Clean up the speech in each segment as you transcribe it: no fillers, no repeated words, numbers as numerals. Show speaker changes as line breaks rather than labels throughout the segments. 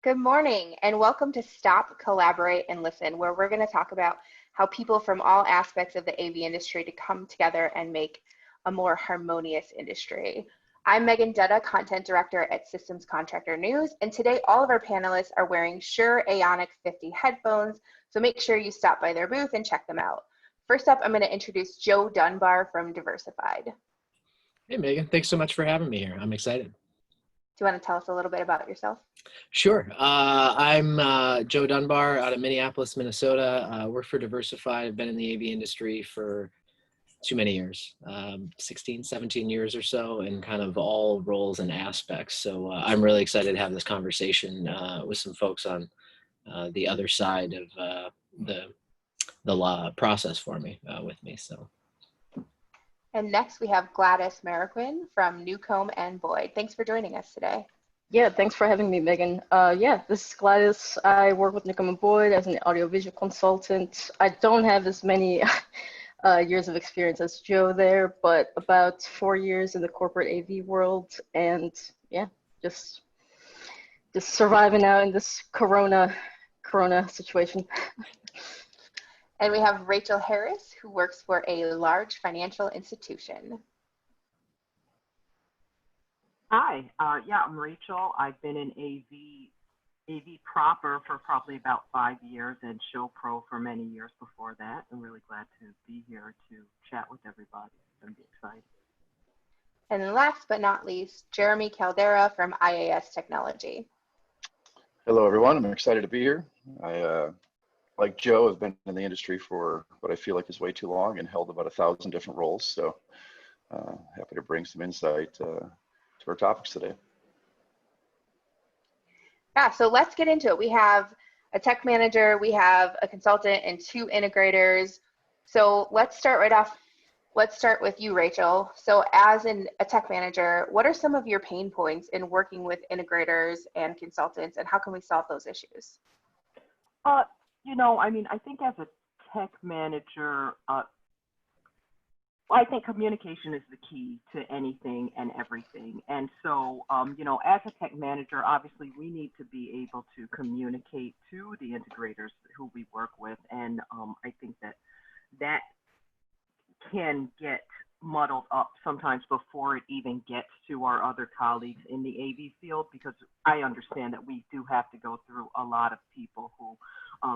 Good morning and welcome to Stop, Collaborate, and Listen, where we're going to talk about how people from all aspects of the AV industry to come together and make a more harmonious industry. I'm Megan Dutta, Content Director at Systems Contractor News, and today all of our panelists are wearing Shure Aonic 50 headphones, so make sure you stop by their booth and check them out. First up, I'm going to introduce Joe Dunbar from Diversified.
Hey Megan, thanks so much for having me here. I'm excited.
Do you want to tell us a little bit about yourself?
Sure. I'm Joe Dunbar out of Minneapolis, Minnesota. I work for Diversified. I've been in the AV industry for too many years, 16, 17 years or so, in kind of all roles and aspects. So I'm really excited to have this conversation with some folks on the other side of the law process for me, with me. So.
And next we have Gladys Marroquin from Newcomb Boyd. Thanks for joining us today.
Yeah, thanks for having me, Megan. Yeah, this is Gladys. I work with Newcomb Boyd as an audiovisual consultant. I don't have as many years of experience as Joe there, but about 4 years in the corporate AV world, and yeah, just surviving out in this corona situation.
And we have Rachael Harris, who works for a large financial institution.
Hi, yeah, I'm Rachael. I've been in AV proper for probably about 5 years and show pro for many years before that. I'm really glad to be here to chat with everybody and be excited.
And then last but not least, Jeremy Caldera from IAS Technology.
Hello, everyone. I'm excited to be here. I, like Joe, have been in the industry for what I feel like is way too long and held about 1,000 different roles. So happy to bring some insight to our topics today.
Yeah, so let's get into it. We have a tech manager, we have a consultant, and 2 integrators. So let's start right off. Let's start with you, Rachael. So as a tech manager, what are some of your pain points in working with integrators and consultants, and how can we solve those issues?
You know, I mean, I think as a tech manager, I think communication is the key to anything and everything. And so, you know, as a tech manager, obviously we need to be able to communicate to the integrators who we work with. And I think that can get muddled up sometimes before it even gets to our other colleagues in the AV field, because I understand that we do have to go through a lot of people who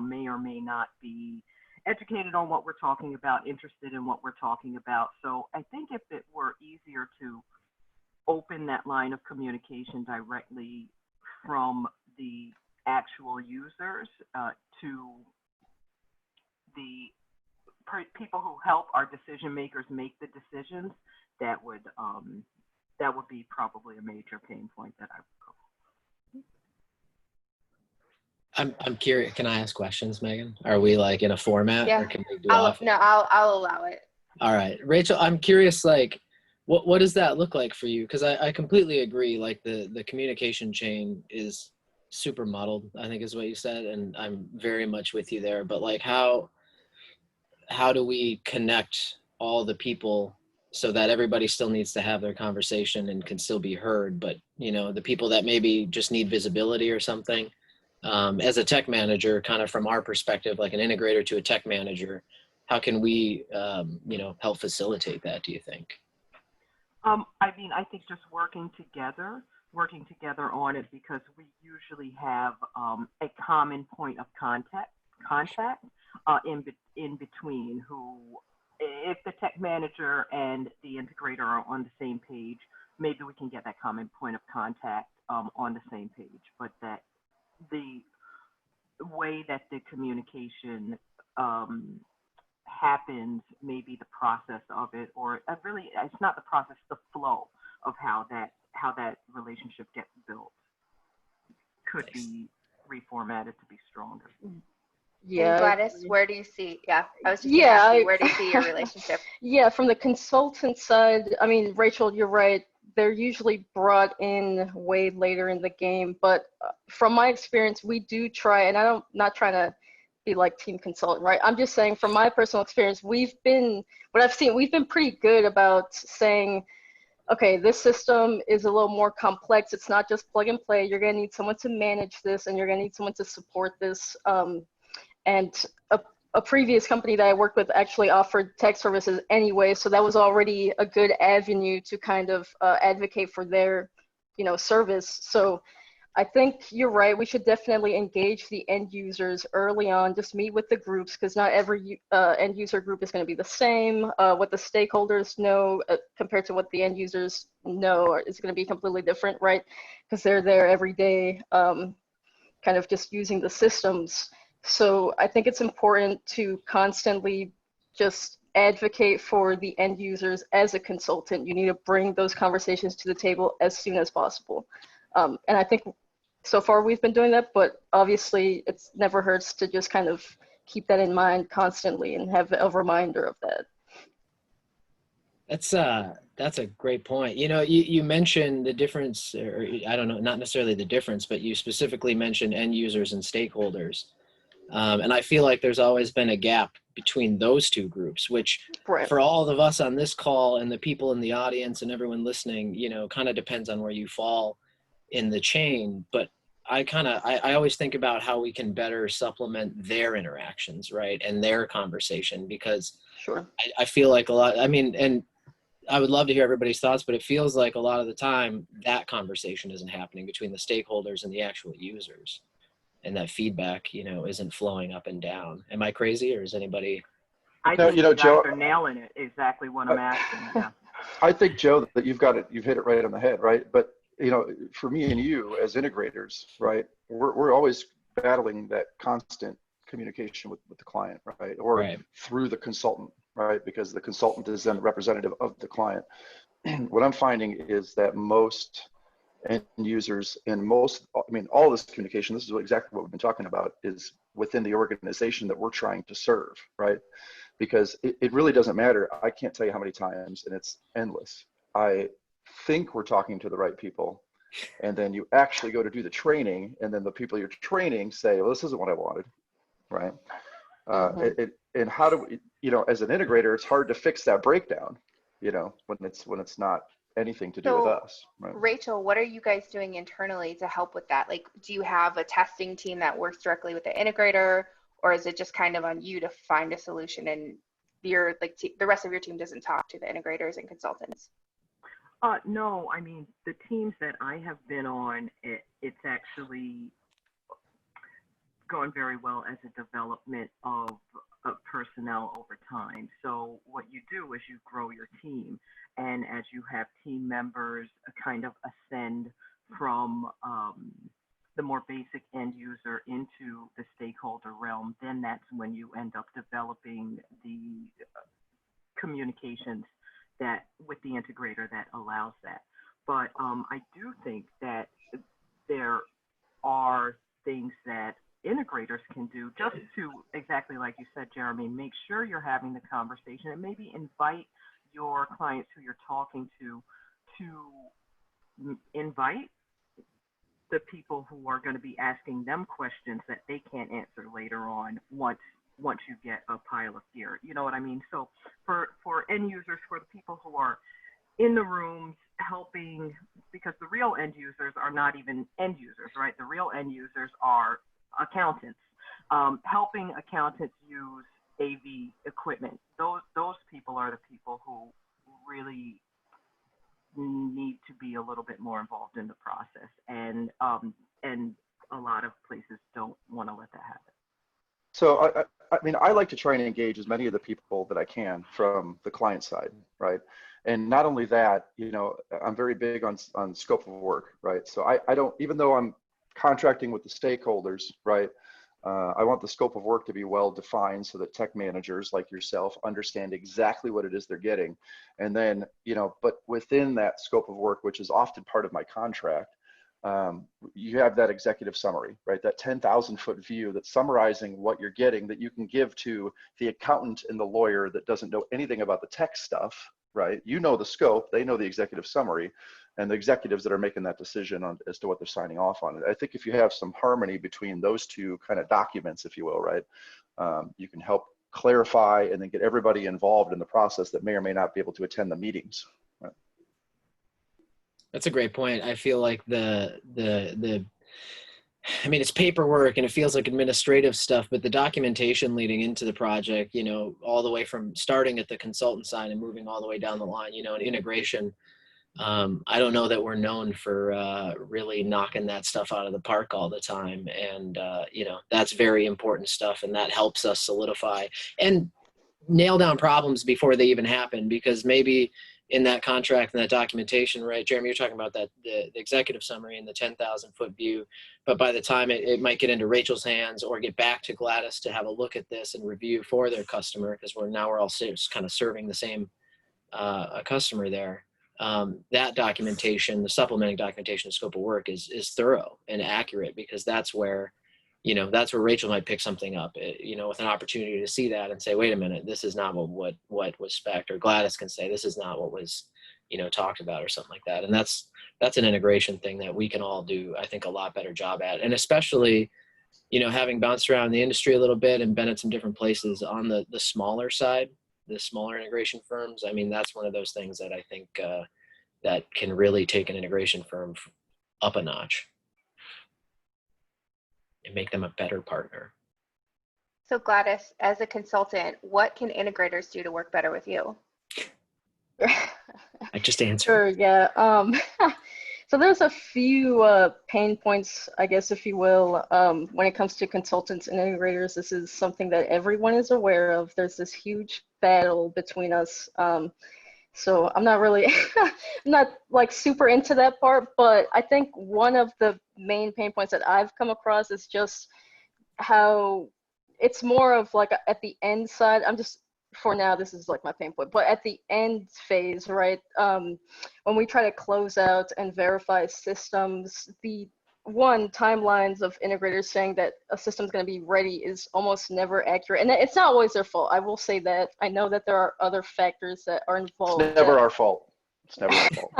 may or may not be educated on what we're talking about, interested in what we're talking about. So I think if it were easier to open that line of communication directly from the actual users to the people who help our decision makers make the decisions, that would be probably a major pain point that I would go.
I'm curious. Can I ask questions, Megan? Are we like in a format?
Yeah.
Or can we do
I'll allow it.
All right, Rachael. I'm curious. Like, what does that look like for you? Because I completely agree. Like the communication chain is super muddled, I think is what you said, and I'm very much with you there. But like, how do we connect all the people so that everybody still needs to have their conversation and can still be heard, but you know, the people that maybe just need visibility or something? As a tech manager, kind of from our perspective, like an integrator to a tech manager, how can we, you know, help facilitate that, do you think?
I mean, I think just working together on it, because we usually have a common point of contact in between, who, if the tech manager and the integrator are on the same page, maybe we can get that common point of contact on the same page, but that the way that the communication happens, maybe the process of it, or really, it's not the process, the flow of how that relationship gets built could be reformatted to be stronger.
Yeah. And Gladys, where do you see? Yeah, I was just asking, where do you see your relationship?
Yeah, from the consultant side, I mean, Rachael, you're right. They're usually brought in way later in the game, but from my experience, we do try, and I'm not trying to be like team consultant, right? I'm just saying from my personal experience, we've been pretty good about saying, okay, this system is a little more complex. It's not just plug and play. You're going to need someone to manage this, and you're going to need someone to support this. And a previous company that I worked with actually offered tech services anyway, so that was already a good avenue to kind of advocate for their, service. So I think you're right. We should definitely engage the end users early on. Just meet with the groups, because not every end user group is going to be the same. What the stakeholders know compared to what the end users know is going to be completely different, right? Because they're there every day, kind of just using the systems. So I think it's important to constantly just advocate for the end users as a consultant. You need to bring those conversations to the table as soon as possible. And I think so far we've been doing that, but obviously it's never hurts to just kind of keep that in mind constantly and have a reminder of that.
That's a great point. You mentioned the difference, or I don't know, not necessarily the difference, but you specifically mentioned end users and stakeholders. And I feel like there's always been a gap between those two groups, which
Right.
for all of us on this call and the people in the audience and everyone listening, kind of depends on where you fall in the chain. But I always think about how we can better supplement their interactions, right? And their conversation, because
Sure.
I feel like and I would love to hear everybody's thoughts, but it feels like a lot of the time that conversation isn't happening between the stakeholders and the actual users. And that feedback, isn't flowing up and down. Am I crazy, or is anybody?
I think you guys are nailing it. Exactly what I'm asking. Yeah.
I think, Joe, that you've hit it right on the head, right? But for me and you as integrators, right, we're always battling that constant communication with the client, right, or
right.
through the consultant, right, because the consultant is then the representative of the client. What I'm finding is that most end users and all this communication, this is exactly what we've been talking about, is within the organization that we're trying to serve, right? Because it really doesn't matter. I can't tell you how many times, and it's endless. I think we're talking to the right people, and then you actually go to do the training, and then the people you're training say, well, this isn't what I wanted, right? And how do we, as an integrator, it's hard to fix that breakdown, when it's not anything to do with us, right?
Rachel, what are you guys doing internally to help with that? Like, do you have a testing team that works directly with the integrator, or is it just kind of on you to find a solution and the rest of your team doesn't talk to the integrators and consultants?
No, I mean, the teams that I have been on, it's actually gone very well as a development of personnel over time. So what you do is you grow your team, and as you have team members kind of ascend from the more basic end user into the stakeholder realm, then that's when you end up developing the communications that with the integrator that allows that. But I do think that there are things that integrators can do just to, exactly like you said, Jeremy, make sure you're having the conversation and maybe invite your clients who you're talking to invite the people who are going to be asking them questions that they can't answer later on once you get a pile of gear. You know what I mean? So for end users, for the people who are in the rooms helping, because the real end users are not even end users, right? The real end users are accountants, helping accountants use AV equipment. Those people are the people who really need to be a little bit more involved in the process, and a lot of places don't want to let that happen.
So I mean, I like to try and engage as many of the people that I can from the client side, right? And not only that, I'm very big on scope of work, right? So I don't, even though I'm contracting with the stakeholders, right? I want the scope of work to be well defined so that tech managers like yourself understand exactly what it is they're getting. And then, but within that scope of work, which is often part of my contract, you have that executive summary, right? That 10,000 foot view that's summarizing what you're getting that you can give to the accountant and the lawyer that doesn't know anything about the tech stuff, right? You know the scope, they know the executive summary, and the executives that are making that decision on as to what they're signing off on. I think if you have some harmony between those two kind of documents, if you will, right, you can help clarify and then get everybody involved in the process that may or may not be able to attend the meetings. Right?
That's a great point. I feel like I mean, it's paperwork and it feels like administrative stuff, but the documentation leading into the project, you know, all the way from starting at the consultant side and moving all the way down the line, you know, and integration. I don't know that we're known for really knocking that stuff out of the park all the time. And, you know, that's very important stuff. And that helps us solidify and nail down problems before they even happen, because maybe in that contract and that documentation, right, Jeremy, you're talking about that the executive summary and the 10,000-foot view, but by the time it might get into Rachel's hands or get back to Gladys to have a look at this and review for their customer, because we're all kind of serving the same a customer there. That documentation, the supplementing documentation scope of work is thorough and accurate, because that's where, you know, that's where Rachel might pick something up, you know, with an opportunity to see that and say, wait a minute, this is not what was spec'd, or Gladys can say, this is not what was, you know, talked about, or something like that. And that's an integration thing that we can all do, I think, a lot better job at. And especially, you know, having bounced around the industry a little bit and been at some different places on the smaller side, the smaller integration firms. I mean, that's one of those things that I think that can really take an integration firm up a notch and make them a better partner.
So Gladys, as a consultant, what can integrators do to work better with you?
I just answered.
Sure, yeah. So there's a few pain points, I guess, if you will, when it comes to consultants and integrators. This is something that everyone is aware of. There's this huge battle between us. So I'm not really, I'm not like super into that part, but I think one of the main pain points that I've come across is just how it's more of like at the end side. For now, this is like my pain point, but at the end phase, right? When we try to close out and verify systems, the timelines of integrators saying that a system's going to be ready is almost never accurate. And it's not always their fault. I will say that. I know that there are other factors that are involved.
It's never our fault. It's never our fault.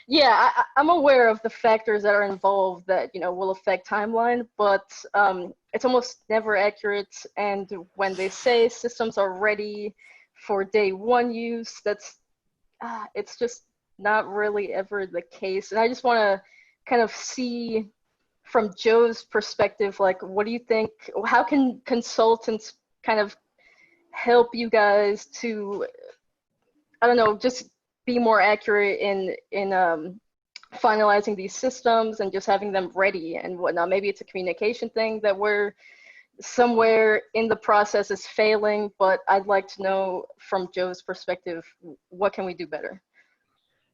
Yeah, I'm aware of the factors that are involved that, you know, will affect timeline, but it's almost never accurate. And when they say systems are ready for day one use, it's just not really ever the case. And I just want to kind of see from Joe's perspective, like, what do you think, how can consultants kind of help you guys to, I don't know, just be more accurate in finalizing these systems and just having them ready and whatnot? Maybe it's a communication thing that we're somewhere in the process is failing, but I'd like to know from Joe's perspective, what can we do better?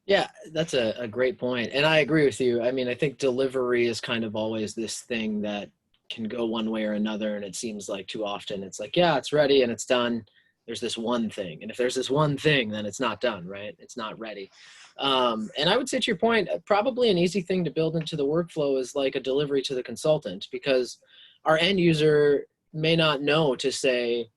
Yeah, that's a great point. And I agree with you. I mean, I think delivery is kind of always this thing that can go one way or another. And it seems like too often it's like, yeah, it's ready and it's done. There's this one thing. And if there's this one thing, then it's not done, right? It's not ready. And I would say, to your point, probably an easy thing to build into the workflow is like a delivery to the consultant, because our end user may not know to say,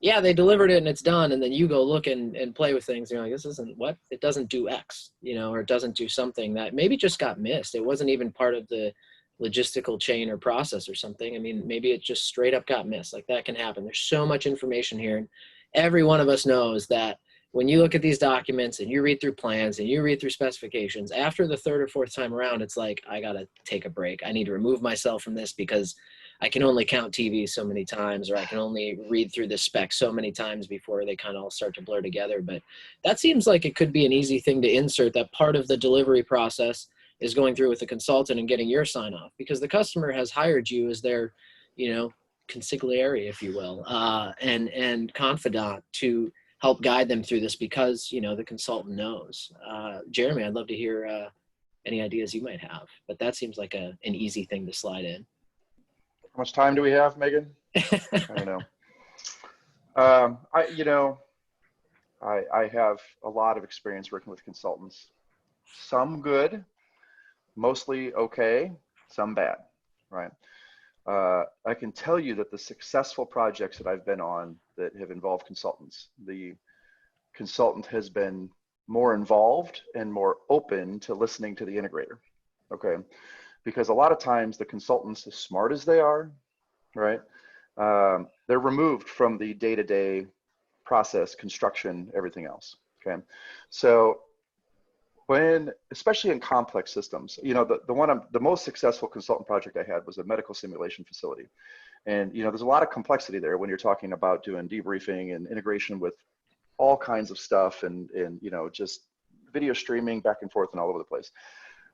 yeah, they delivered it and it's done. And then you go look and play with things. You're like, this isn't what? It doesn't do X, you know, or it doesn't do something that maybe just got missed. It wasn't even part of the logistical chain or process or something. I mean, maybe it just straight up got missed. Like, that can happen. There's so much information here. And every one of us knows that when you look at these documents and you read through plans and you read through specifications, after the third or fourth time around, it's like, I got to take a break. I need to remove myself from this, because I can only count TV so many times, or I can only read through the specs so many times before they kind of all start to blur together. But that seems like it could be an easy thing to insert, that part of the delivery process is going through with the consultant and getting your sign off, because the customer has hired you as their, you know, consigliere, if you will, and confidant to help guide them through this, because, you know, the consultant knows. Jeremy, I'd love to hear any ideas you might have, but that seems like an easy thing to slide in.
How much time do we have, Megan? I don't know. I have a lot of experience working with consultants. Some good, mostly okay, some bad, right? I can tell you that the successful projects that I've been on that have involved consultants, the consultant has been more involved and more open to listening to the integrator, okay? Because a lot of times the consultants, as smart as they are, right, they're removed from the day-to-day process, construction, everything else, okay? So especially in complex systems, you know, the most successful consultant project I had was a medical simulation facility. And, you know, there's a lot of complexity there when you're talking about doing debriefing and integration with all kinds of stuff and you know, just video streaming back and forth and all over the place.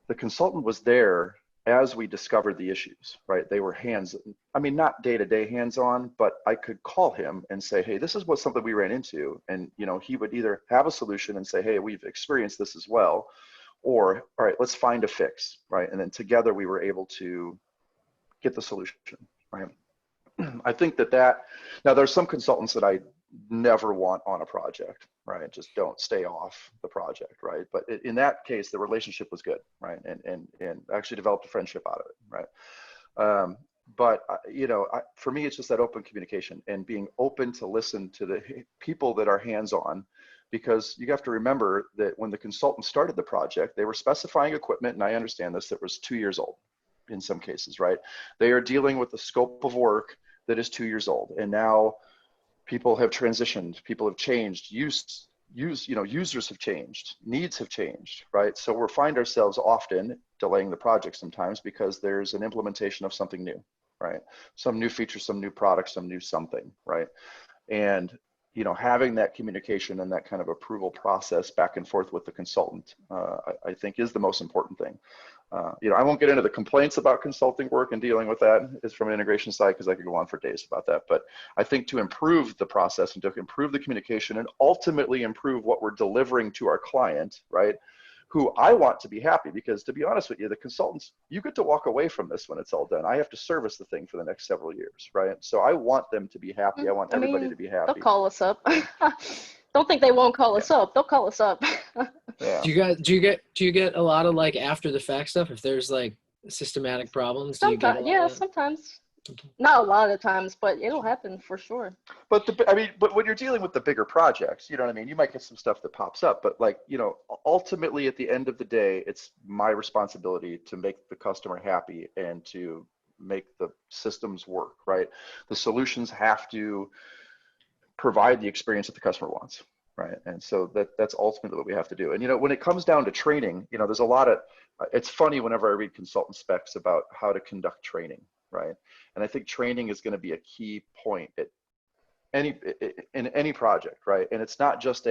The consultant was there as we discovered the issues, right? They were I mean, not day-to-day hands-on, but I could call him and say, hey, this is something we ran into. And, you know, he would either have a solution and say, hey, we've experienced this as well, or, all right, let's find a fix, right? And then together we were able to get the solution, right? I think now there's some consultants that I never want on a project, right? Just don't stay off the project, right? But in that case, the relationship was good, right? And actually developed a friendship out of it, right? But you know, for me, it's just that open communication and being open to listen to the people that are hands-on, because you have to remember that when the consultant started the project, they were specifying equipment, and I understand this, that was 2 years old in some cases, right? They are dealing with the scope of work that is 2 years old, and now people have transitioned, people have changed, users have changed, needs have changed, right? So we find ourselves often delaying the project sometimes because there's an implementation of something new, right? Some new feature, some new product, some new something, right? And, you know, having that communication and that kind of approval process back and forth with the consultant, I think is the most important thing. You know, I won't get into the complaints about consulting work and dealing with that is from an integration side, because I could go on for days about that. But I think to improve the process and to improve the communication and ultimately improve what we're delivering to our client, right? Who I want to be happy, because to be honest with you, the consultants, you get to walk away from this when it's all done. I have to service the thing for the next several years, right? So I want them to be happy. I want everybody to be happy.
They'll call us up. Don't think they won't call us up. They'll call us up.
Yeah.
Do you get a lot of like after the fact stuff if there's like systematic problems? Do you get a lot of that?
Sometimes. Not a lot of times, but it'll happen for sure.
But but when you're dealing with the bigger projects, you know what I mean? You might get some stuff that pops up, but like, you know, ultimately at the end of the day, it's my responsibility to make the customer happy and to make the systems work, right? The solutions have to provide the experience that the customer wants, right? And so that's ultimately what we have to do. And, you know, when it comes down to training, you know, there's a lot of, it's funny whenever I read consultant specs about how to conduct training, right? And I think training is going to be a key point in any project, right? And it's not just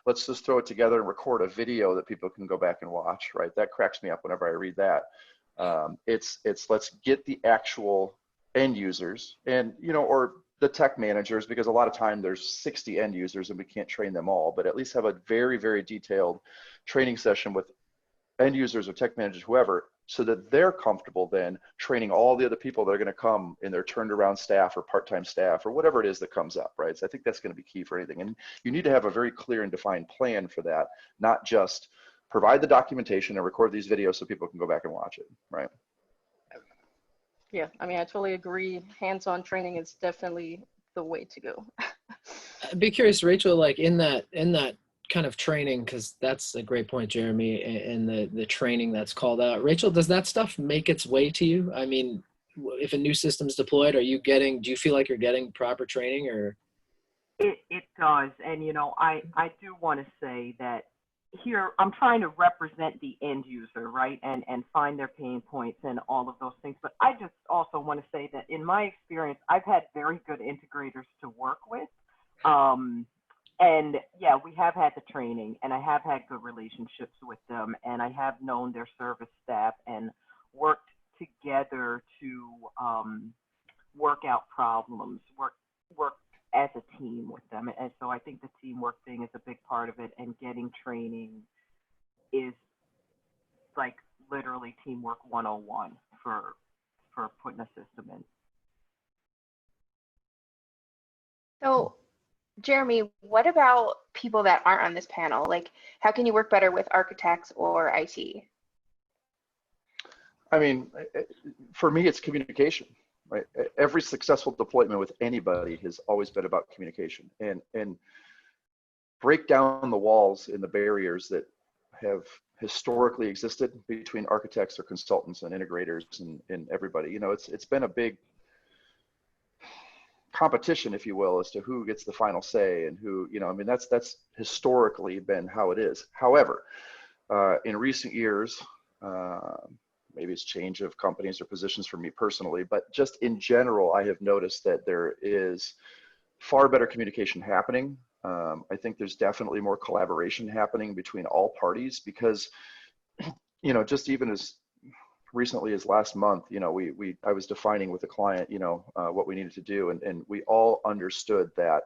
let's just throw it together and record a video that people can go back and watch, right? That cracks me up whenever I read that. It's let's get the actual end users and, you know, or the tech managers, because a lot of time there's 60 end users and we can't train them all, but at least have a very, very detailed training session with end users or tech managers, whoever, so that they're comfortable then training all the other people that are going to come in their turned around staff or part-time staff or whatever it is that comes up, right? So I think that's going to be key for anything. And you need to have a very clear and defined plan for that, not just provide the documentation and record these videos so people can go back and watch it, right?
Yeah, I mean, I totally agree. Hands-on training is definitely the way to go.
I'd be curious, Rachel, like in that kind of training, because that's a great point, Jeremy, and the training that's called out. Rachel, does that stuff make its way to you? I mean, if a new system's deployed, do you feel like you're getting proper training or?
It does. And, you know, I do want to say that here I'm trying to represent the end user, right? And find their pain points and all of those things. But I just also want to say that in my experience, I've had very good integrators to work with. And yeah, we have had the training and I have had good relationships with them and I have known their service staff and worked together to work out problems, work as a team with them. And so I think the teamwork thing is a big part of it, and getting training is like literally teamwork 101 for putting a system in.
So Jeremy, what about people that aren't on this panel? Like, how can you work better with architects or IT?
I mean, for me, it's communication, right? Every successful deployment with anybody has always been about communication, and break down the walls and the barriers that have historically existed between architects or consultants and integrators and everybody. You know, it's been a big competition, if you will, as to who gets the final say and who, you know, I mean, that's historically been how it is. However, in recent years, maybe it's change of companies or positions for me personally, but just in general, I have noticed that there is far better communication happening. I think there's definitely more collaboration happening between all parties because, you know, just even as recently as last month, you know, I was defining with a client, you know, what we needed to do, and we all understood that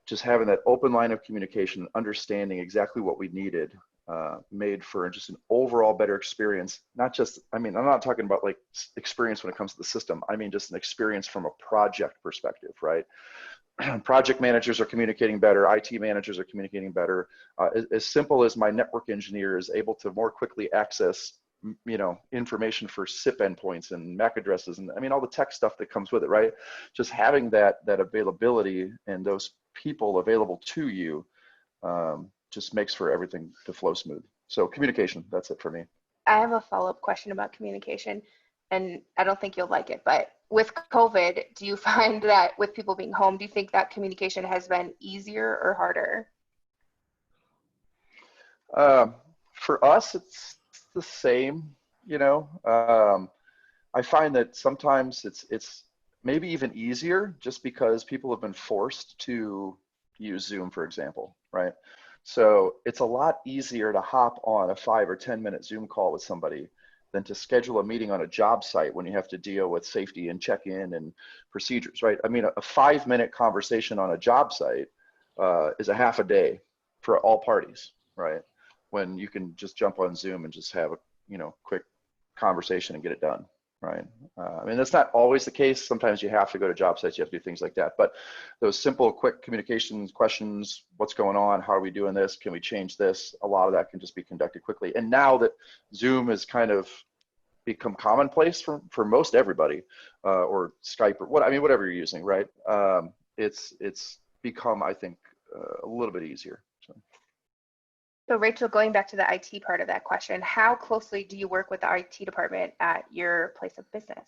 just having that open line of communication, understanding exactly what we needed, made for just an overall better experience. Not just, I mean, I'm not talking about like experience when it comes to the system. I mean, just an experience from a project perspective, right? Project managers are communicating better. IT managers are communicating better. As simple as my network engineer is able to more quickly access, you know, information for SIP endpoints and MAC addresses, and I mean all the tech stuff that comes with it, right? Just having that availability and those people available to you just makes for everything to flow smooth. So communication, that's it for me.
I have a follow-up question about communication, and I don't think you'll like it, but with COVID, do you find that with people being home, do you think that communication has been easier or harder?
For us, it's the same, you know. I find that sometimes it's maybe even easier just because people have been forced to use Zoom, for example, right? So it's a lot easier to hop on a 5 or 10 minute Zoom call with somebody than to schedule a meeting on a job site when you have to deal with safety and check-in and procedures, right? I mean, a 5-minute conversation on a job site is a half a day for all parties, right? When you can just jump on Zoom and just have a, you know, quick conversation and get it done, right? I mean, that's not always the case. Sometimes you have to go to job sites, you have to do things like that. But those simple, quick communications, questions, what's going on? How are we doing this? Can we change this? A lot of that can just be conducted quickly. And now that Zoom has kind of become commonplace for most everybody, or Skype or whatever you're using, right? It's become, I think, a little bit easier.
So Rachel, going back to the IT part of that question, how closely do you work with the IT department at your place of business?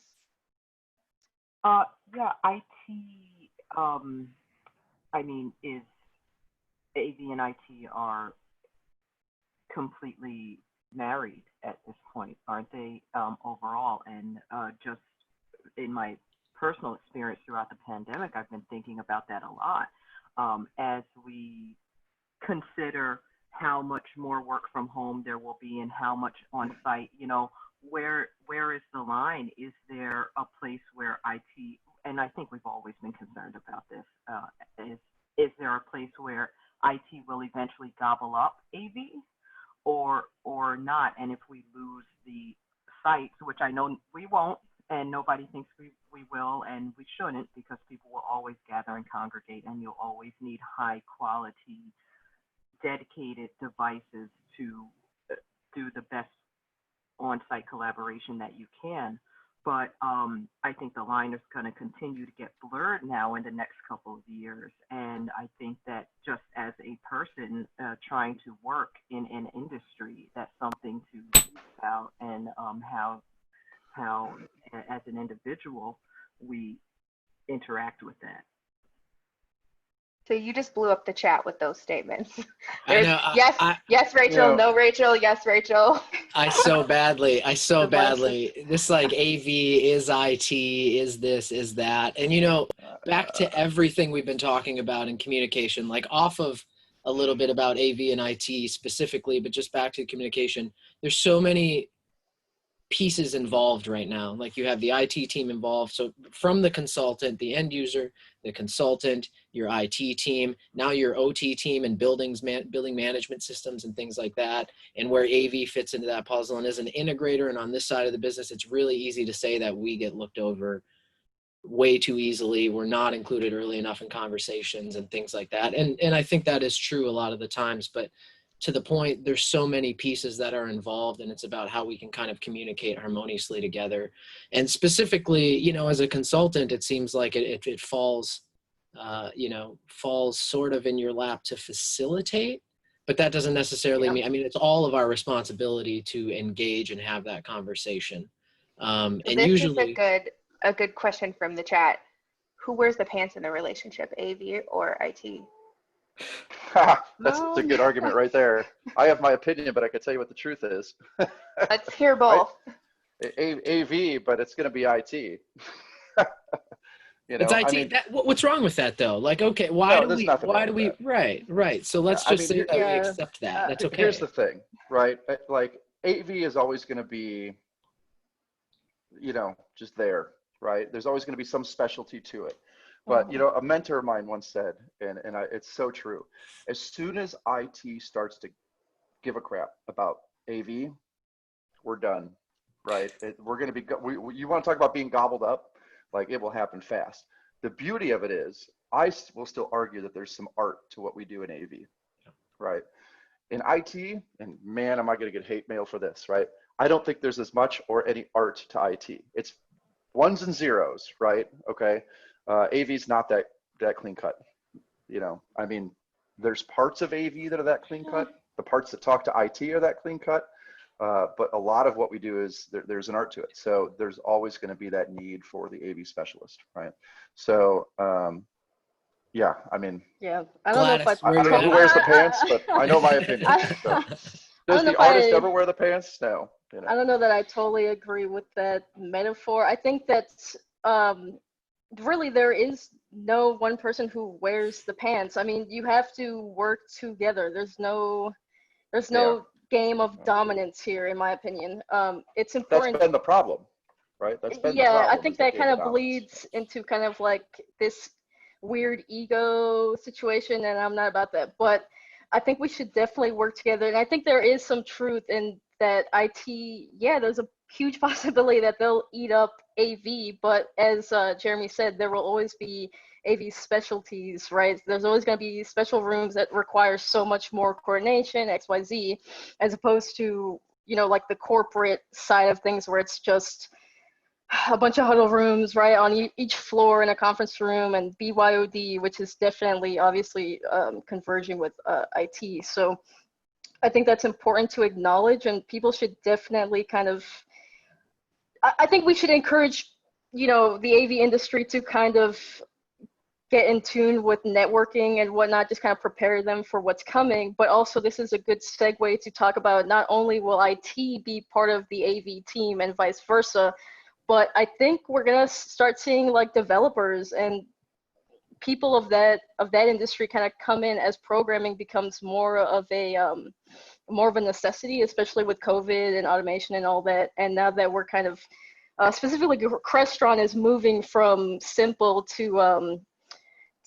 Yeah, IT, I mean, is AV and IT are completely married at this point, aren't they, overall? And just in my personal experience throughout the pandemic, I've been thinking about that a lot, as we consider how much more work from home there will be and how much on site, you know, where is the line? Is there a place where IT, and I think we've always been concerned about this, is there a place where IT will eventually gobble up AV or not? And if we lose the sites, which I know we won't, and nobody thinks we will, and we shouldn't, because people will always gather and congregate, and you'll always need high quality dedicated devices to do the best on-site collaboration that you can. But I think the line is going to continue to get blurred now in the next couple of years. And I think that just as a person trying to work in an industry, that's something to think about, and how as an individual we interact with that.
So you just blew up the chat with those statements.
I know.
Yes, Rachel.
Yeah.
No, Rachel. Yes, Rachel.
I so badly. This like AV is IT, is this, is that. And, you know, back to everything we've been talking about in communication, like off of a little bit about AV and IT specifically, but just back to communication, there's so many pieces involved right now. Like you have the IT team involved. So from the consultant, the end user, the consultant, your IT team, now your OT team and building management systems and things like that, and where AV fits into that puzzle. And as an integrator and on this side of the business, it's really easy to say that we get looked over way too easily. We're not included early enough in conversations and things like that. And I think that is true a lot of the times, but to the point, there's so many pieces that are involved, and it's about how we can kind of communicate harmoniously together. And specifically, you know, as a consultant, it seems like it falls, falls sort of in your lap to facilitate, but that doesn't necessarily mean, I mean, it's all of our responsibility to engage and have that conversation. And
this
usually
is a good question from the chat. Who wears the pants in the relationship, AV or IT?
That's a good argument right there. I have my opinion, but I can tell you what the truth is.
Let's hear both.
AV, but it's going to be IT. You know,
It's IT.
I mean,
what's wrong with that though? Like, okay, why do we, right. So let's just say that we accept that. That's okay.
Here's the thing, right? Like AV is always going to be, you know, just there, right? There's always going to be some specialty to it. But, you know, a mentor of mine once said, and it's so true, as soon as IT starts to give a crap about AV, we're done, right? We're going to be, you want to talk about being gobbled up? Like, it will happen fast. The beauty of it is, I will still argue that there's some art to what we do in AV, right? In IT, and man, am I going to get hate mail for this, right? I don't think there's as much or any art to IT. It's ones and zeros, right? Okay. AV is not that clean cut. You know, I mean, there's parts of AV that are that clean cut. The parts that talk to IT are that clean cut. But a lot of what we do is there's an art to it. So there's always going to be that need for the AV specialist, right? So, yeah, I mean,
yeah, I don't know if
I don't know who wears the pants, but I know my opinion. So, does the artist ever wear the pants? No. You know.
I don't know that I totally agree with that metaphor. I think that's really there is no one person who wears the pants. I mean, you have to work together. There's no game of dominance here, in my opinion. It's important.
That's been the problem, right? That's been the problem.
I think that kind of bleeds into kind of like this weird ego situation, and I'm not about that. But I think we should definitely work together. And I think there is some truth in that IT, there's a huge possibility that they'll eat up AV, but as Jeremy said, there will always be AV specialties, right? There's always going to be special rooms that require so much more coordination, XYZ, as opposed to, you know, like the corporate side of things where it's just a bunch of huddle rooms, right, on each floor in a conference room, and BYOD, which is definitely, obviously, converging with IT. So I think that's important to acknowledge, and people should definitely kind of, I think we should encourage, you know, the AV industry to kind of get in tune with networking and whatnot, just kind of prepare them for what's coming. But also this is a good segue to talk about not only will IT be part of the AV team and vice versa, but I think we're gonna start seeing like developers and people of that industry kind of come in as programming becomes more of a necessity, especially with COVID and automation and all that. And now that we're kind of specifically Crestron is moving from simple to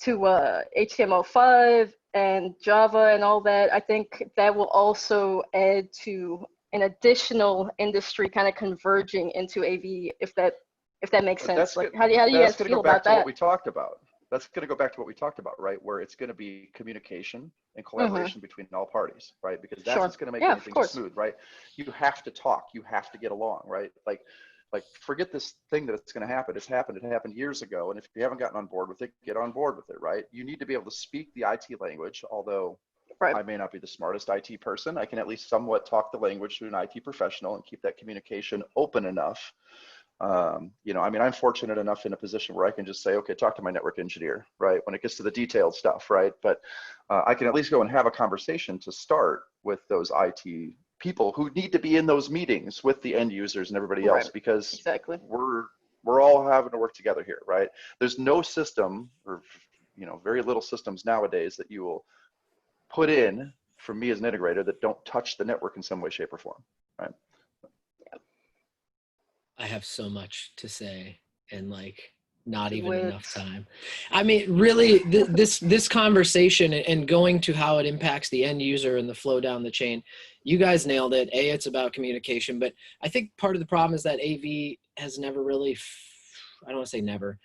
HTML5 and Java and all that, I think that will also add to an additional industry kind of converging into AV, if that makes sense. Like, how do you guys feel about that?
What we talked about. That's going to go back to what we talked about, right? Where it's going to be communication and collaboration between all parties, right? Because that's what's going to make everything smooth, right? You have to talk, you have to get along, right? Like forget this thing that it's going to happen. It happened years ago. And if you haven't gotten on board with it, get on board with it, right? You need to be able to speak the IT language, although I may not be the smartest IT person. I can at least somewhat talk the language to an IT professional and keep that communication open enough. You know, I mean, I'm fortunate enough in a position where I can just say, okay, talk to my network engineer, right? When it gets to the detailed stuff, right? But I can at least go and have a conversation to start with those IT people who need to be in those meetings with the end users and everybody else, because we're all having to work together here, right? There's no system, or, you know, very little systems nowadays that you will put in from me as an integrator that don't touch the network in some way, shape, or form, right?
I have so much to say, and like not even enough time. I mean, really, this conversation and going to how it impacts the end user and the flow down the chain, you guys nailed it. It's about communication, but I think part of the problem is that AV has never really, I don't want to say never,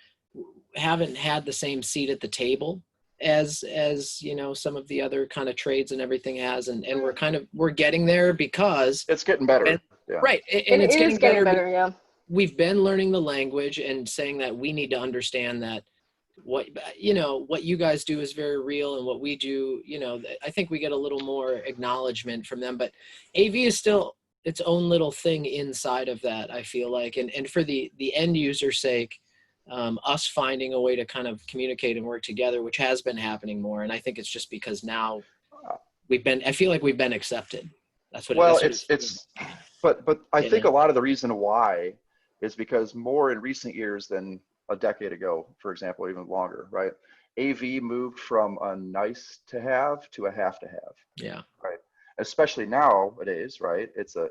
haven't had the same seat at the table as you know, some of the other kind of trades and everything has, and we're getting there because
it's getting better.
Right, and it's getting better.
Yeah.
We've been learning the language and saying that we need to understand that what you guys do is very real, and what we do, you know, I think we get a little more acknowledgement from them, but AV is still its own little thing inside of that, I feel like, and for the end user's sake, us finding a way to kind of communicate and work together, which has been happening more, and I think it's just because now I feel like we've been accepted. That's what
Well,
it is.
but I
Yeah.
think a lot of the reason why is because more in recent years than a decade ago, for example, or even longer, right? AV moved from a nice to have to a have to have.
Yeah.
Right. Especially nowadays, right? It's a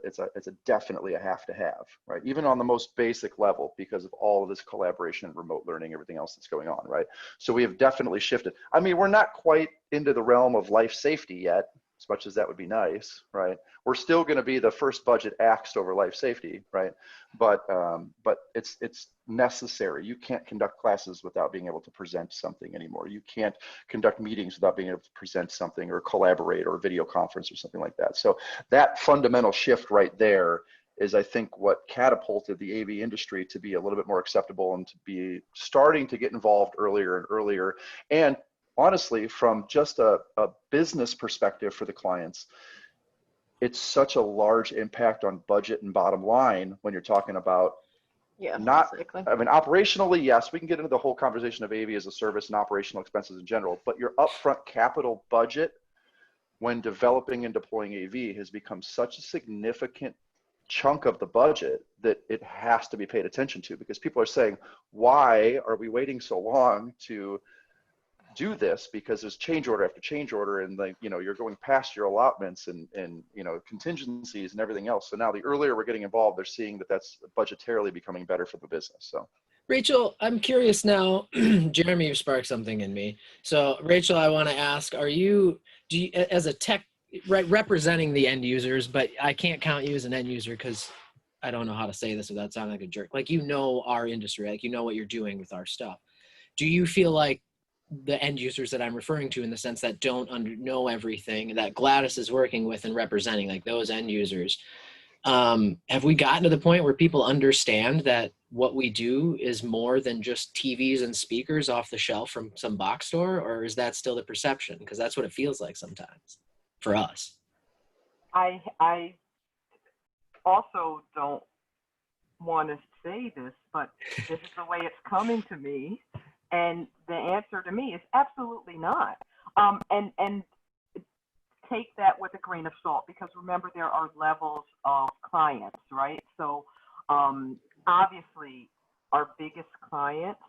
definitely a have to have, right? Even on the most basic level, because of all of this collaboration, remote learning, everything else that's going on, right? So we have definitely shifted. I mean, we're not quite into the realm of life safety yet, as much as that would be nice, right? We're still going to be the first budget axed over life safety, right? But it's necessary. You can't conduct classes without being able to present something anymore. You can't conduct meetings without being able to present something or collaborate or video conference or something like that. So that fundamental shift right there is, I think, what catapulted the AV industry to be a little bit more acceptable and to be starting to get involved earlier and earlier. And honestly, from just a business perspective for the clients, it's such a large impact on budget and bottom line when you're talking about
Exactly.
I mean, operationally, yes, we can get into the whole conversation of AV as a service and operational expenses in general, but your upfront capital budget when developing and deploying AV has become such a significant chunk of the budget that it has to be paid attention to, because people are saying, why are we waiting so long to do this? Because there's change order after change order, and you're going past your allotments and contingencies and everything else. So now the earlier we're getting involved, they're seeing that that's budgetarily becoming better for the business. So
Rachel, I'm curious now. Jeremy, you sparked something in me. So Rachel, I want to ask, do you as a tech, right, representing the end users, but I can't count you as an end user because I don't know how to say this without sounding like a jerk. Like, our industry, like, what you're doing with our stuff. Do you feel like the end users that I'm referring to, in the sense that don't know everything, that Gladys is working with and representing, like those end users, have we gotten to the point where people understand that what we do is more than just TVs and speakers off the shelf from some box store, or is that still the perception? Because that's what it feels like sometimes for us.
I also don't want to say this, but this is the way it's coming to me. And the answer to me is absolutely not. And take that with a grain of salt, because remember, there are levels of clients, right? So obviously our biggest clients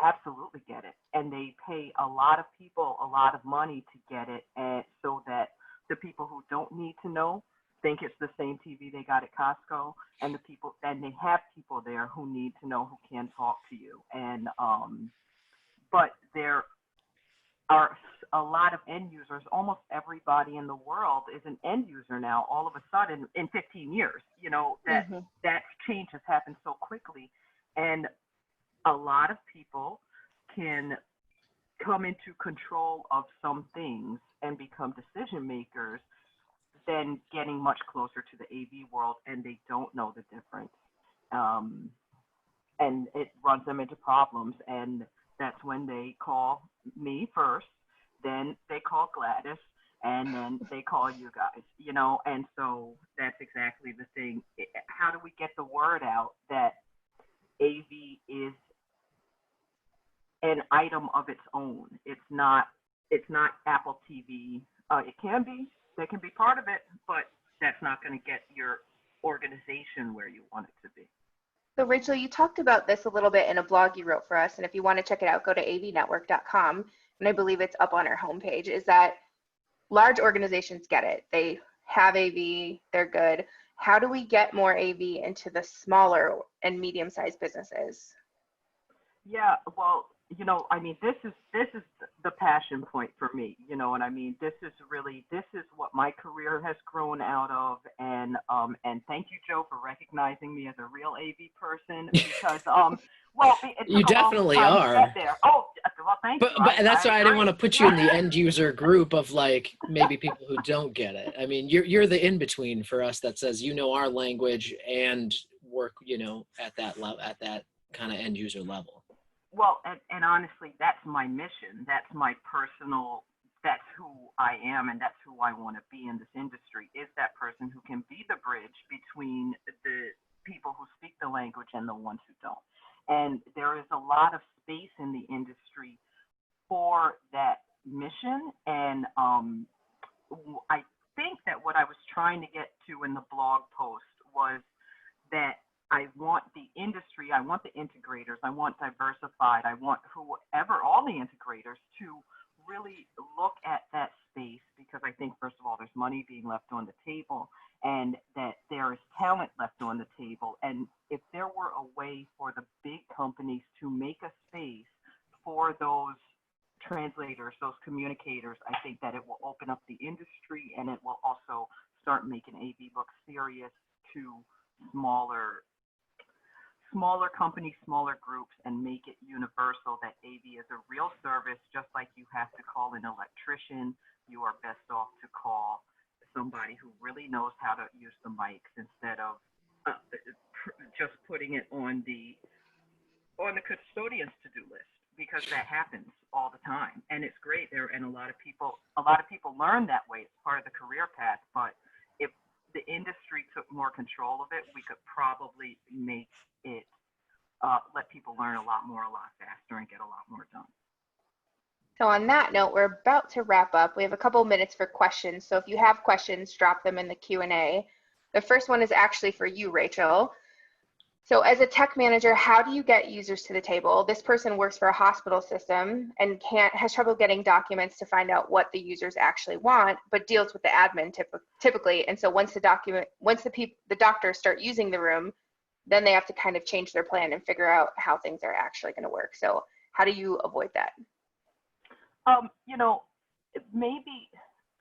absolutely get it, and they pay a lot of people a lot of money to get it, and so that the people who don't need to know think it's the same TV they got at Costco, and they have people there who need to know, who can talk to you. And but there are a lot of end users. Almost everybody in the world is an end user now, all of a sudden, in 15 years. That change has happened so quickly, and a lot of people can come into control of some things and become decision makers, then getting much closer to the AV world, and they don't know the difference. And it runs them into problems, and that's when they call me first, then they call Gladys, and then they call you guys, and so that's exactly the thing. How do we get the word out that AV is an item of its own? It's not Apple TV. It can be. That can be part of it, but that's not going to get your organization where you want it to be.
So Rachel, you talked about this a little bit in a blog you wrote for us, and if you want to check it out, go to avnetwork.com, and I believe it's up on our homepage, is that large organizations get it. They have AV, they're good. How do we get more AV into the smaller and medium-sized businesses?
Yeah, well, I mean, this is the passion point for me, and I mean, this is what my career has grown out of, and thank you, Joe, for recognizing me as a real AV person, because well,
you definitely are.
There. Oh, well, thank you.
But that's why I didn't want to put you in the end user group of, like, maybe people who don't get it. I mean, you're the in between for us that says our language and work at that level, at that kind of end user level.
Well, and honestly, that's my mission. That's my personal, that's who I am, and that's who I want to be in this industry, is that person who can be the bridge between the people who speak the language and the ones who don't. And there is a lot of space in the industry for that mission. And I think that what I was trying to get to in the blog post was that I want the industry, I want the integrators, I want Diversified, I want whoever, all the integrators to really look at that space, because I think, first of all, there's money being left on the table, and that there is talent left on the table. And if there were a way for the big companies to make a space for those translators, those communicators, I think that it will open up the industry, and it will also start making AV look serious to smaller companies, smaller groups, and make it universal that AV is a real service. Just like you have to call an electrician, you are best off to call somebody who really knows how to use the mics, instead of just putting it on the custodian's to-do list, because that happens all the time, and it's great there. And a lot of people learn that way. It's part of the career path. But if the industry took more control of it, we could probably make it let people learn a lot more, a lot faster, and get a lot more done.
So on that note, we're about to wrap up. We have a couple minutes for questions. So if you have questions, drop them in the Q&A. The first one is actually for you, Rachael. So as a tech manager, how do you get users to the table? This person works for a hospital system and has trouble getting documents to find out what the users actually want, but deals with the admin typically. And so once the doctors start using the room, then they have to kind of change their plan and figure out how things are actually going to work. So how do you avoid that?
Maybe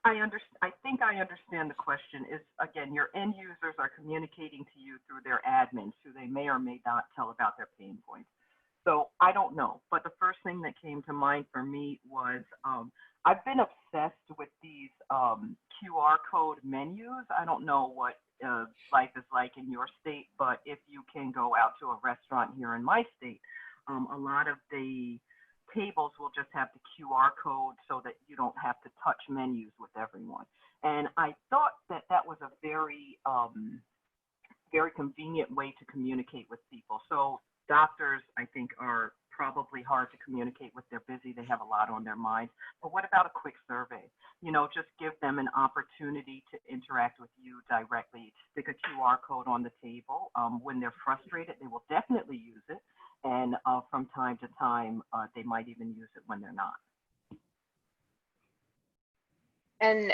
I think I understand the question. Is, again, your end users are communicating to you through their admins, who they may or may not tell about their pain points. So I don't know, but the first thing that came to mind for me was I've been obsessed with these QR code menus. I don't know what life is like in your state, but if you can go out to a restaurant here in my state, a lot of the tables will just have the QR code so that you don't have to touch menus with everyone. And I thought that that was a very, very convenient way to communicate with people. So doctors, I think, are probably hard to communicate with. They're busy, they have a lot on their minds. But what about a quick survey? Just give them an opportunity to interact with you directly. Stick a QR code on the table. When they're frustrated, they will definitely use it. And from time to time, they might even use it when they're not.
And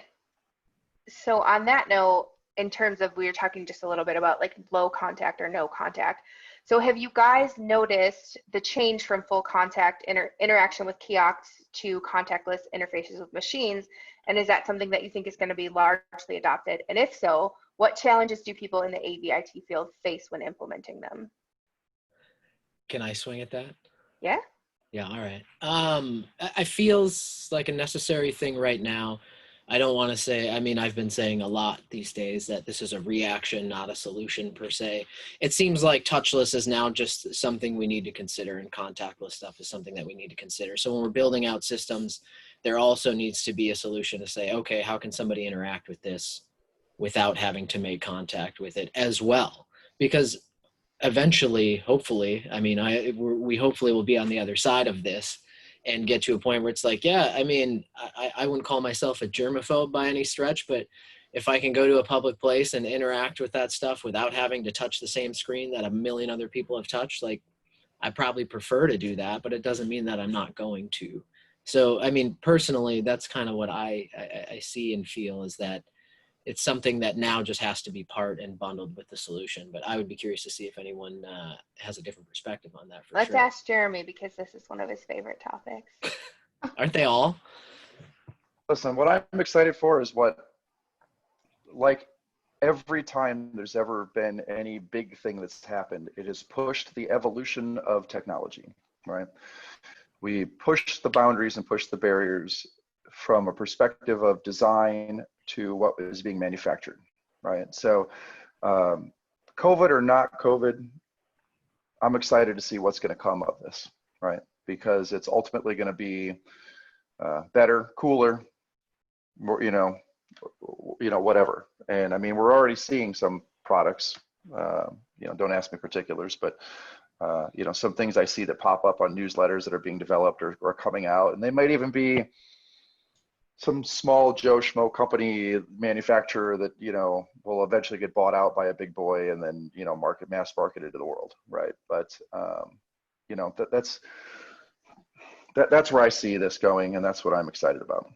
so on that note, in terms of, we were talking just a little bit about like low contact or no contact. So have you guys noticed the change from full contact interaction with kiosks to contactless interfaces with machines? And is that something that you think is going to be largely adopted? And if so, what challenges do people in the AV IT field face when implementing them?
Can I swing at that?
Yeah.
Yeah, all right. It feels like a necessary thing right now. I don't want to say, I've been saying a lot these days that this is a reaction, not a solution per se. It seems like touchless is now just something we need to consider, and contactless stuff is something that we need to consider. So when we're building out systems, there also needs to be a solution to say, okay, how can somebody interact with this without having to make contact with it as well? Because eventually, hopefully, we hopefully will be on the other side of this and get to a point where it's like, yeah, I wouldn't call myself a germaphobe by any stretch, but if I can go to a public place and interact with that stuff without having to touch the same screen that a million other people have touched, like, I probably prefer to do that, but it doesn't mean that I'm not going to. So, personally, that's kind of what I see and feel, is that it's something that now just has to be part and bundled with the solution. But I would be curious to see if anyone has a different perspective on that.
Let's ask Jeremy, because this is one of his favorite topics.
Aren't they all?
Listen, what I'm excited for is like every time there's ever been any big thing that's happened, it has pushed the evolution of technology, right? We pushed the boundaries and pushed the barriers from a perspective of design to what is being manufactured, right? So COVID or not COVID, I'm excited to see what's going to come of this, right? Because it's ultimately going to be better, cooler, more, whatever. And we're already seeing some products, don't ask me particulars, but some things I see that pop up on newsletters that are being developed or coming out, and they might even be some small Joe Schmo company manufacturer that, you know, will eventually get bought out by a big boy and then, you know, mass market it to the world, right? But you know, that's where I see this going, and that's what I'm excited about.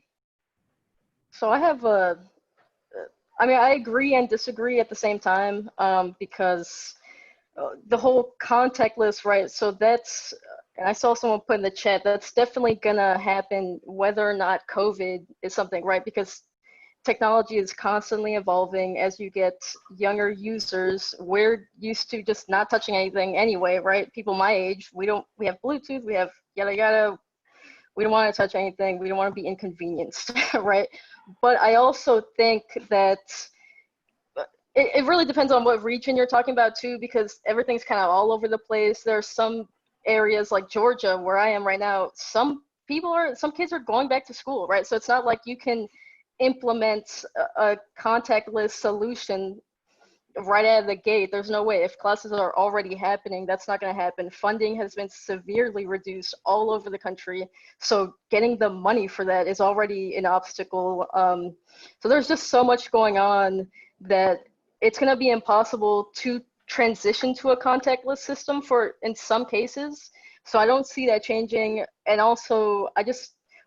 So I have I mean, I agree and disagree at the same time, because the whole contact list, right? So that's, and I saw someone put in the chat, that's definitely gonna happen whether or not COVID is something, right? Because technology is constantly evolving as you get younger users. We're used to just not touching anything anyway, right? People my age, we have Bluetooth, we have yada yada. We don't want to touch anything. We don't want to be inconvenienced, right? But I also think that it really depends on what region you're talking about too, because everything's kind of all over the place. There's some areas like Georgia, where I am right now, some kids are going back to school, right? So it's not like you can implement a contactless solution right out of the gate. There's no way. If classes are already happening, that's not going to happen. Funding has been severely reduced all over the country, so getting the money for that is already an obstacle. So there's just so much going on that it's going to be impossible to transition to a contactless system in some cases. So I don't see that changing. And also,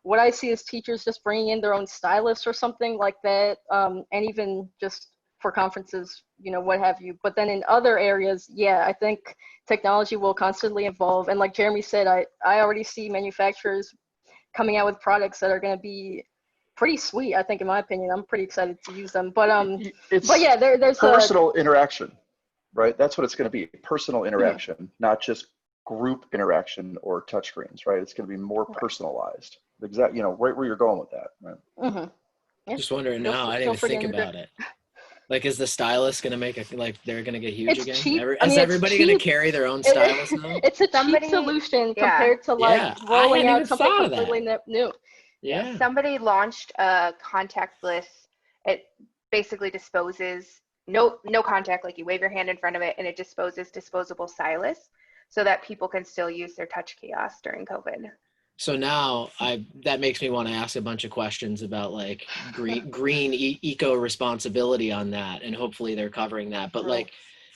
what I see is teachers just bringing in their own stylus or something like that, and even just for conferences, you know, what have you. But then in other areas, yeah, I think technology will constantly evolve. And like Jeremy said, I already see manufacturers coming out with products that are going to be pretty sweet, I think, in my opinion. I'm pretty excited to use them. But yeah, there's
personal interaction, right? That's what it's going to be, personal interaction, not just group interaction or touchscreens, right? It's going to be more personalized. Exactly, you know, right where you're going with that, right?
Yeah.
Just wondering now, I didn't even think about it. Like, is the stylus going to make they're going to get huge again?
Cheap.
Is everybody going to carry their own stylus now?
It's a cheap solution compared to rolling out something completely new.
Yeah.
Somebody launched a contactless, it basically disposes, no contact, like you wave your hand in front of it and it disposes disposable stylus so that people can still use their touch kiosks during COVID.
So now that makes me want to ask a bunch of questions about like green eco responsibility on that, and hopefully they're covering that. But like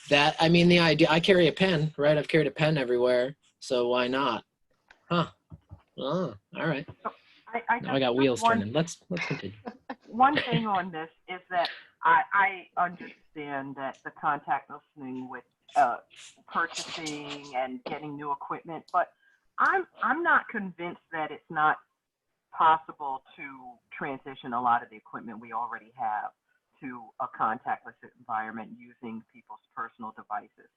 that, I mean, the idea, I carry a pen, right? I've carried a pen everywhere, so why not? Huh? Oh, all right. Now I got wheels turning. Let's continue.
One thing on this is that I understand that the contact listening with purchasing and getting new equipment, but I'm not convinced that it's not possible to transition a lot of the equipment we already have to a contactless environment using people's personal devices.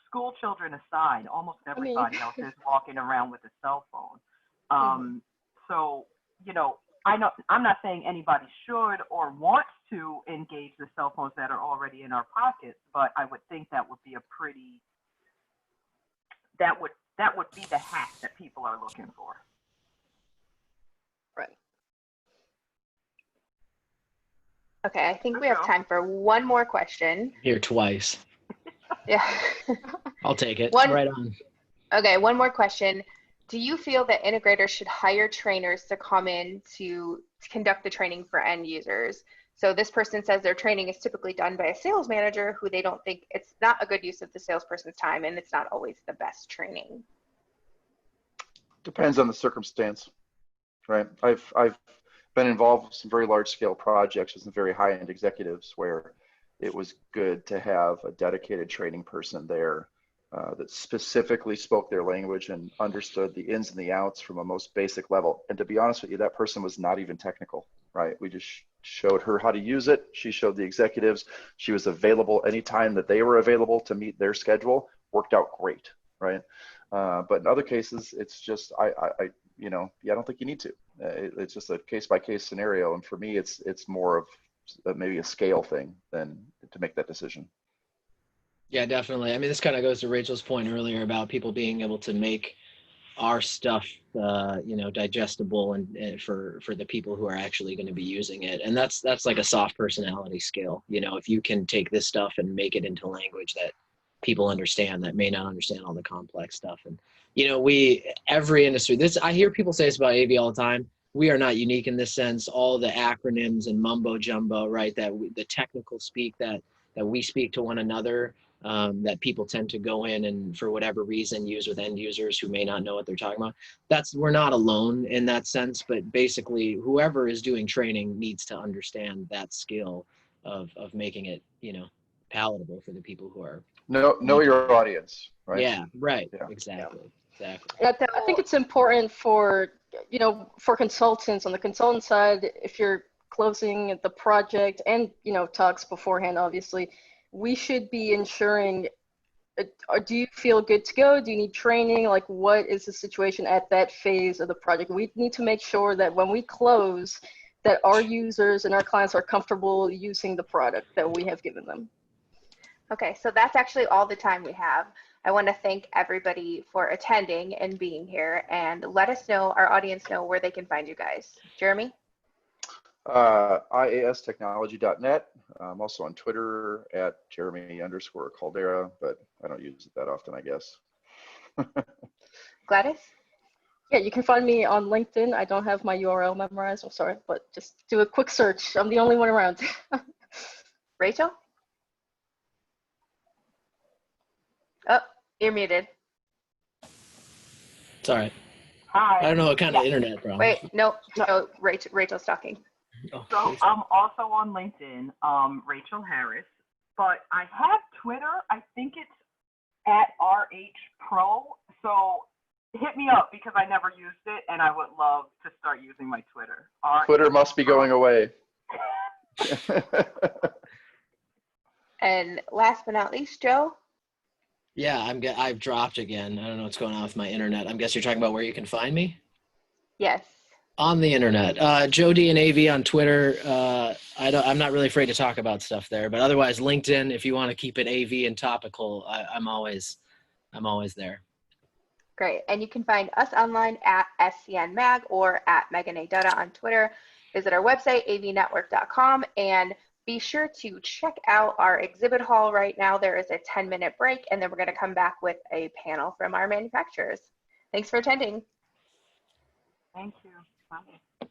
School children aside, almost everybody else is walking around with a cell phone. So, you know, I'm not saying anybody should or wants to engage the cell phones that are already in our pockets, but I would think that would be that would be the hack that people are looking for.
Right.
Okay, I think we have time for one more question.
Here twice.
Yeah.
I'll take it. Right on.
Okay, one more question. Do you feel that integrators should hire trainers to come in to conduct the training for end users? So this person says their training is typically done by a sales manager who they don't think, it's not a good use of the salesperson's time, and it's not always the best training.
Depends on the circumstance, right? I've been involved with some very large scale projects with some very high-end executives where it was good to have a dedicated training person there that specifically spoke their language and understood the ins and the outs from a most basic level. And to be honest with you, that person was not even technical, right? We just showed her how to use it. She showed the executives. She was available anytime that they were available to meet their schedule. Worked out great, right? But in other cases, it's just, I don't think you need to. It's just a case-by-case scenario. And for me, it's more of maybe a scale thing than to make that decision.
Yeah, definitely. I mean, this kind of goes to Rachel's point earlier about people being able to make our stuff, digestible and for the people who are actually going to be using it. And that's like a soft personality skill. You know, if you can take this stuff and make it into language that people understand that may not understand all the complex stuff. And, you know, every industry, I hear people say this about AV all the time. we are not unique in this sense. All the acronyms and mumbo jumbo, right? The technical speak that we speak to one another, that people tend to go in and for whatever reason use with end users who may not know what they're talking about. We're not alone in that sense, but basically whoever is doing training needs to understand that skill of making it, palatable for the people who are.
Know your audience, right?
Yeah, right.
Yeah.
Exactly.
Yeah, I think it's important for consultants on the consultant side, if you're closing the project and, talks beforehand, obviously, we should be ensuring, do you feel good to go? Do you need training? Like, what is the situation at that phase of the project? We need to make sure that when we close, that our users and our clients are comfortable using the product that we have given them.
Okay, so that's actually all the time we have. I want to thank everybody for attending and being here, and let us know, our audience know, where they can find you guys. Jeremy?
IAStechnology.net. I'm also on Twitter at Jeremy_Caldera, but I don't use it that often, I guess.
Gladys?
Yeah, you can find me on LinkedIn. I don't have my URL memorized, I'm sorry, but just do a quick search. I'm the only one around.
Rachel? Oh, you're muted.
It's all right.
Hi.
I don't know what kind of internet problem.
Wait, no, Rachel's talking.
Oh,
So
please.
I'm also on LinkedIn, Rachael Harris, but I have Twitter. I think it's at RHPro. So hit me up because I never used it and I would love to start using my Twitter.
Twitter must be going away.
And last but not least, Joe?
Yeah, I've dropped again. I don't know what's going on with my internet. I guess you're talking about where you can find me?
Yes.
On the internet. Joe D and AV on Twitter. I'm not really afraid to talk about stuff there, but otherwise LinkedIn, if you want to keep it AV and topical, I'm always there.
Great. And you can find us online at SCN Mag or at Megan A. Dutta on Twitter. Visit our website, avnetwork.com, and be sure to check out our exhibit hall right now. There is a 10-minute break, and then we're going to come back with a panel from our manufacturers. Thanks for attending.
Thank you. Bye.